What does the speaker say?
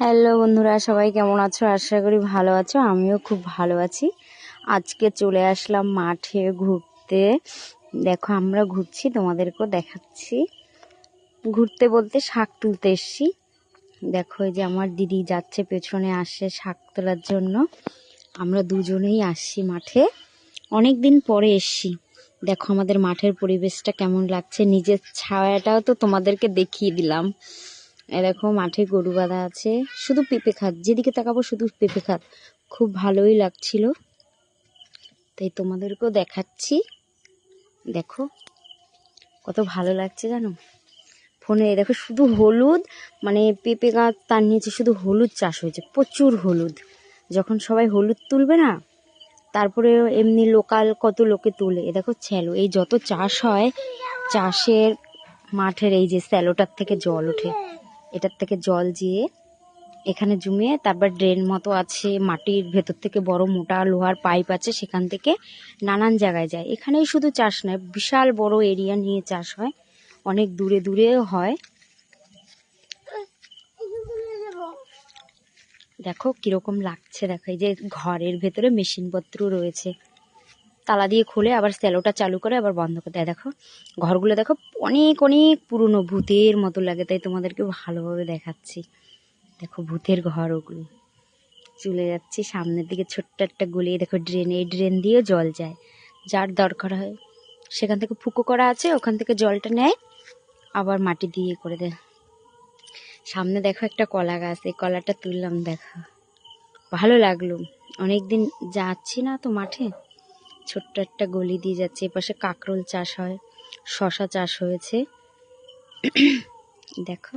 Hello বন্ধুরা, সবাই কেমন আছো? আশা করি ভালো আছো। আমিও খুব ভালো আছি। আজকে চলে আসলাম মাঠে ঘুরতে। দেখো আমরা ঘুরছি, তোমাদেরকেও দেখাচ্ছি। ঘুরতে বলতে শাক তুলতে এসছি। দেখো এই যে আমার দিদি যাচ্ছে, পেছনে আসছে শাক তোলার জন্য। আমরা দুজনেই আসছি মাঠে, অনেক দিন পরে এসছি। দেখো আমাদের মাঠের পরিবেশটা কেমন লাগছে, নিজের ছায়াটাও তো তোমাদেরকে দেখিয়ে দিলাম। দেখো মাঠে গরু বাঁধা আছে, শুধু পেঁপে খাত, যেদিকে তাকাবো শুধু পেঁপে খাত। খুব ভালোই লাগছিল, তাই তোমাদেরকেও দেখাচ্ছি। দেখো কত ভালো লাগছে জানো। ফোনে দেখো শুধু হলুদ, মানে পেঁপে গাছ, তার নিচে শুধু হলুদ চাষ হয়েছে, প্রচুর হলুদ। যখন সবাই হলুদ তুলবে না, তারপরে এমনি লোকাল কত লোকে তুলে। দেখো স্যালো, এই যত চাষ হয়, চাষের মাঠের এই যে স্যালোটার থেকে জল ওঠে, এটার থেকে জল যেয়ে এখানে জমিয়ে তারপর ড্রেন মতো আছে, মাটির ভেতর থেকে বড় মোটা লোহার পাইপ আছে, সেখান থেকে নানান জায়গায় যায়। এখানেই শুধু চাষ নয়, বিশাল বড় এরিয়া নিয়ে চাষ হয়, অনেক দূরে দূরেও হয়। দেখো কিরকম লাগছে, দেখো এই যে ঘরের ভেতরে মেশিনপত্র রয়েছে, তালা দিয়ে খুলে আবার স্যালোটা চালু করে আবার বন্ধ করে দেয়। দেখো ঘরগুলো দেখো অনেক অনেক পুরনো, ভূতের মতো লাগে, তাই তোমাদেরকে ভালোভাবে দেখাচ্ছি। দেখো ভূতের ঘর ওগুলো। চলে যাচ্ছি সামনের দিকে, ছোট্ট একটা গলি। দেখো ড্রেন, এই ড্রেন দিয়ে জল যায়, যার দরকার হয় সেখান থেকে ফুকো করা আছে, ওখান থেকে জলটা নেয়, আবার মাটি দিয়ে করে দেয়। সামনে দেখো একটা কলা গাছ, এই কলাটা তুললাম। দেখো ভালো লাগলো, অনেকদিন যাচ্ছি না তো মাঠে। ছোট্ট একটা গলি দিয়ে যাচ্ছে, এপাশে কাঁকরোল চাষ হয়, শশা চাষ হয়েছে। দেখো